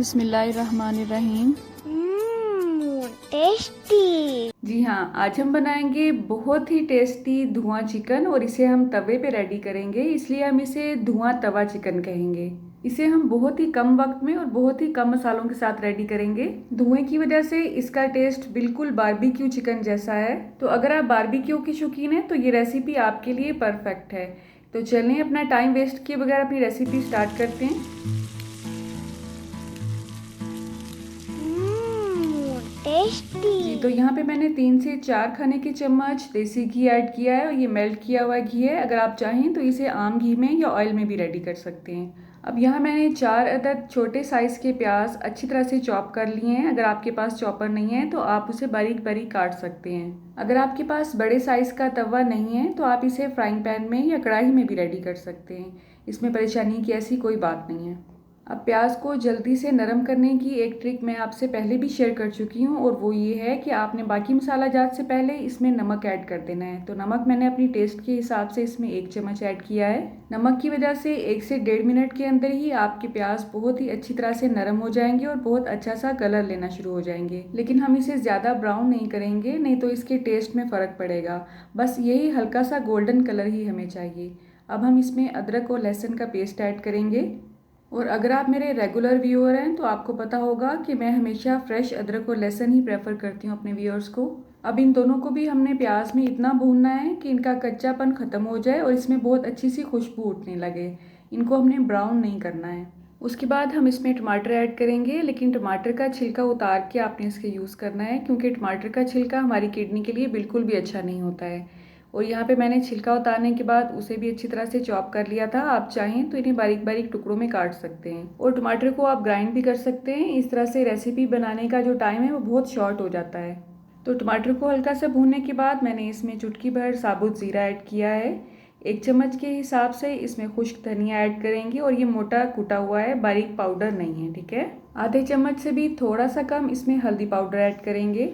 बिस्मिल्लाहिर्रहमानिर्रहीम। टेस्टी। जी हाँ, आज हम बनाएंगे बहुत ही टेस्टी धुआं चिकन और इसे हम तवे पे रेडी करेंगे, इसलिए हम इसे धुआं तवा चिकन कहेंगे। इसे हम बहुत ही कम वक्त में और बहुत ही कम मसालों के साथ रेडी करेंगे। धुएं की वजह से इसका टेस्ट बिल्कुल बारबेक्यू चिकन जैसा है। तो अगर आप बारबेक्यू के शौकीन हैं तो ये रेसिपी आपके लिए परफेक्ट है। तो चलें अपना टाइम वेस्ट किए बगैर अपनी रेसिपी स्टार्ट करते हैं। टेस्टी। तो यहाँ पे मैंने 3 से 4 खाने के चम्मच देसी घी ऐड किया है और ये मेल्ट किया हुआ घी है। अगर आप चाहें तो इसे आम घी में या ऑयल में भी रेडी कर सकते हैं। अब यहाँ मैंने 4 अदद छोटे साइज़ के प्याज अच्छी तरह से चॉप कर लिए हैं। अगर आपके पास चॉपर नहीं है तो आप उसे बारीक बारीक काट सकते हैं। अगर आपके पास बड़े साइज़ का तवा नहीं है तो आप इसे फ्राइंग पैन में या कढ़ाई में भी रेडी कर सकते हैं। इसमें परेशानी की ऐसी कोई बात नहीं है। अब प्याज को जल्दी से नरम करने की एक ट्रिक मैं आपसे पहले भी शेयर कर चुकी हूँ और वो ये है कि आपने बाकी मसाला जात से पहले इसमें नमक ऐड कर देना है। तो नमक मैंने अपनी टेस्ट के हिसाब से इसमें 1 चम्मच ऐड किया है। नमक की वजह से 1 से 1.5 मिनट के अंदर ही आपके प्याज बहुत ही अच्छी तरह से नरम हो जाएंगे और बहुत अच्छा सा कलर लेना शुरू हो जाएंगे। लेकिन हम इसे ज़्यादा ब्राउन नहीं करेंगे, नहीं तो इसके टेस्ट में फ़र्क पड़ेगा। बस यही हल्का सा गोल्डन कलर ही हमें चाहिए। अब हम इसमें अदरक और लहसुन का पेस्ट ऐड करेंगे। और अगर आप मेरे रेगुलर व्यूअर हैं तो आपको पता होगा कि मैं हमेशा फ्रेश अदरक और लहसुन ही प्रेफर करती हूँ अपने व्यूअर्स को। अब इन दोनों को भी हमने प्याज में इतना भूनना है कि इनका कच्चापन ख़त्म हो जाए और इसमें बहुत अच्छी सी खुशबू उठने लगे। इनको हमने ब्राउन नहीं करना है। उसके बाद हम इसमें टमाटर ऐड करेंगे, लेकिन टमाटर का छिलका उतार के आपने इसके यूज़ करना है, क्योंकि टमाटर का छिलका हमारी किडनी के लिए बिल्कुल भी अच्छा नहीं होता है। और यहाँ पे मैंने छिलका उतारने के बाद उसे भी अच्छी तरह से चॉप कर लिया था। आप चाहें तो इन्हें बारीक बारीक टुकड़ों में काट सकते हैं और टमाटर को आप ग्राइंड भी कर सकते हैं। इस तरह से रेसिपी बनाने का जो टाइम है वो बहुत शॉर्ट हो जाता है। तो टमाटर को हल्का सा भूनने के बाद मैंने इसमें चुटकी भर साबुत ज़ीरा ऐड किया है। 1 चम्मच के हिसाब से इसमें खुश्क धनिया ऐड करेंगे और ये मोटा कुटा हुआ है, बारीक पाउडर नहीं है, ठीक है। आधे चम्मच से भी थोड़ा सा कम इसमें हल्दी पाउडर ऐड करेंगे।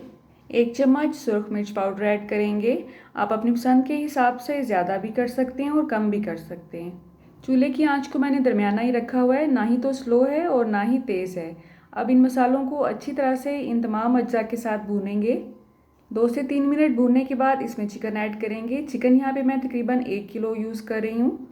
1 चम्मच सुरख मिर्च पाउडर ऐड करेंगे। आप अपनी पसंद के हिसाब से ज़्यादा भी कर सकते हैं और कम भी कर सकते हैं। चूल्हे की आंच को मैंने दरमियाना ही रखा हुआ है, ना ही तो स्लो है और ना ही तेज़ है। अब इन मसालों को अच्छी तरह से इन तमाम अज्जा के साथ भूनेंगे। 2 से 3 मिनट भूनने के बाद इसमें चिकन ऐड करेंगे। चिकन यहाँ पे मैं तकरीबन 1 किलो यूज़ कर रही हूँ।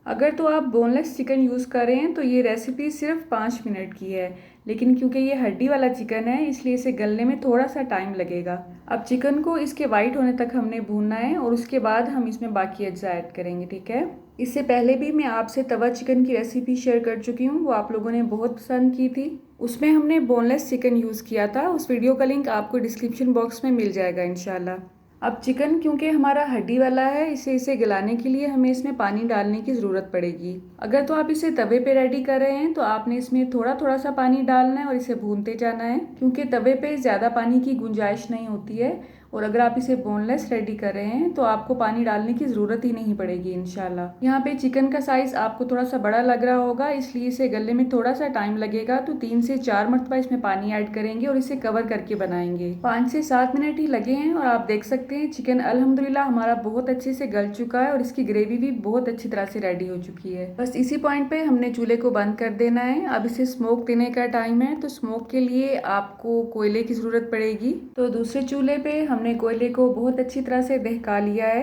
अगर तो आप बोनलेस चिकन यूज़ कर रहे हैं तो ये रेसिपी सिर्फ 5 मिनट की है, लेकिन क्योंकि ये हड्डी वाला चिकन है इसलिए इसे गलने में थोड़ा सा टाइम लगेगा। अब चिकन को इसके वाइट होने तक हमने भूनना है और उसके बाद हम इसमें बाकी अज्जा ऐड करेंगे, ठीक है। इससे पहले भी मैं आपसे तवा चिकन की रेसिपी शेयर कर चुकी हूँ, वो आप लोगों ने बहुत पसंद की थी। उसमें हमने बोनलेस चिकन यूज़ किया था। उस वीडियो का लिंक आपको डिस्क्रिप्शन बॉक्स में मिल जाएगा इंशाल्लाह। अब चिकन क्योंकि हमारा हड्डी वाला है, इसे गलाने के लिए हमें इसमें पानी डालने की ज़रूरत पड़ेगी। अगर तो आप इसे तवे पे रेडी कर रहे हैं तो आपने इसमें थोड़ा थोड़ा सा पानी डालना है और इसे भूनते जाना है, क्योंकि तवे पे ज़्यादा पानी की गुंजाइश नहीं होती है। और अगर आप इसे बोनलेस रेडी कर रहे हैं तो आपको पानी डालने की ज़रूरत ही नहीं पड़ेगी इंशाल्लाह। यहाँ पे चिकन का साइज़ आपको थोड़ा सा बड़ा लग रहा होगा, इसलिए इसे गलने में थोड़ा सा टाइम लगेगा। तो 3 से 4 मरतबा इसमें पानी ऐड करेंगे और इसे कवर करके बनाएंगे। 5 से 7 मिनट ही लगे हैं और आप देख सकते हैं चिकन अल्हम्दुलिल्लाह हमारा बहुत अच्छे से गल चुका है और इसकी ग्रेवी भी बहुत अच्छी तरह से रेडी हो चुकी है। बस इसी पॉइंट पे हमने चूल्हे को बंद कर देना है। अब इसे स्मोक देने का टाइम है, तो स्मोक के लिए आपको कोयले की ज़रूरत पड़ेगी। तो दूसरे चूल्हे पे हमने कोयले को बहुत अच्छी तरह से दहका लिया है।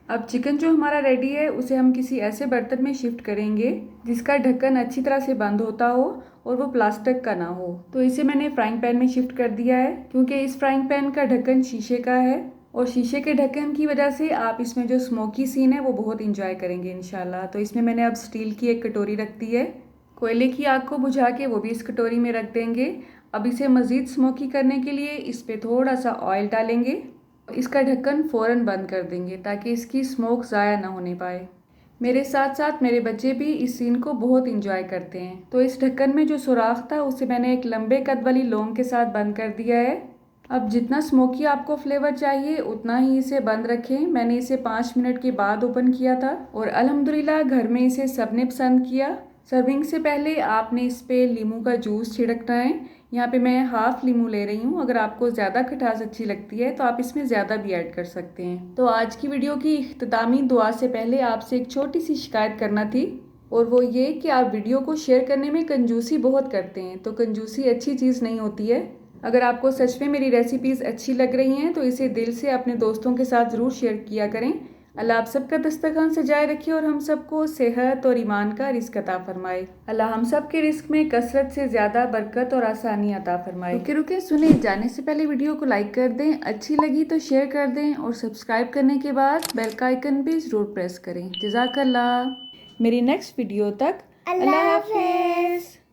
अब चिकन जो हमारा रेडी है उसे हम किसी ऐसे बर्तन में शिफ्ट करेंगे जिसका ढक्कन अच्छी तरह से बंद होता हो और वो प्लास्टिक का ना हो। तो इसे मैंने फ्राइंग पैन में शिफ्ट कर दिया है, क्योंकि इस फ्राइंग पैन का ढक्कन शीशे का है और शीशे के ढक्कन की वजह से आप इसमें जो स्मोकी सीन है वो बहुत इंजॉय करेंगे इंशाल्लाह। तो इसमें मैंने अब स्टील की एक कटोरी रख दी है। कोयले की आग को बुझा के वो भी इस कटोरी में रख देंगे। अब इसे मज़ीद स्मोकी करने के लिए इस पर थोड़ा सा ऑयल डालेंगे। इसका ढक्कन फ़ौरन बंद कर देंगे ताकि इसकी स्मोक ज़ाया ना होने पाए। मेरे साथ साथ मेरे बच्चे भी इस सीन को बहुत इंजॉय करते हैं। तो इस ढक्कन में जो सुराख था उसे मैंने एक लंबे कद वाली लौंग के साथ बंद कर दिया है। अब जितना स्मोकी आपको फ्लेवर चाहिए उतना ही इसे बंद रखें। मैंने इसे 5 मिनट के बाद ओपन किया था और अल्हम्दुलिल्लाह घर में इसे सबने पसंद किया। सर्विंग से पहले आपने इस पे नींबू का जूस छिड़कना है। यहाँ पे मैं हाफ नींबू ले रही हूँ। अगर आपको ज़्यादा खटास अच्छी लगती है तो आप इसमें ज़्यादा भी ऐड कर सकते हैं। तो आज की वीडियो की इख्तितामी दुआ से पहले आपसे एक छोटी सी शिकायत करना थी। और वो ये कि आप वीडियो को शेयर करने में कंजूसी बहुत करते हैं, तो कंजूसी अच्छी चीज़ नहीं होती है। अगर आपको सच में मेरी रेसिपीज़ अच्छी लग रही हैं तो इसे दिल से अपने दोस्तों के साथ ज़रूर शेयर किया करें। अल्लाह आप सबका दस्तरखान सजाए रखे और हम सबको सेहत और ईमान का रिस्क अता फरमाए। अल्लाह हम सब के रिस्क में कसरत से ज़्यादा बरकत और आसानी अता फरमाए। रुके रुके सुने, जाने से पहले वीडियो को लाइक कर दें, अच्छी लगी तो शेयर कर दें और सब्सक्राइब करने के बाद बेल का आइकन भी ज़रूर प्रेस करें। जज़ाकल्लाह। मेरी नेक्स्ट वीडियो तक अल्लाह हाफिज़।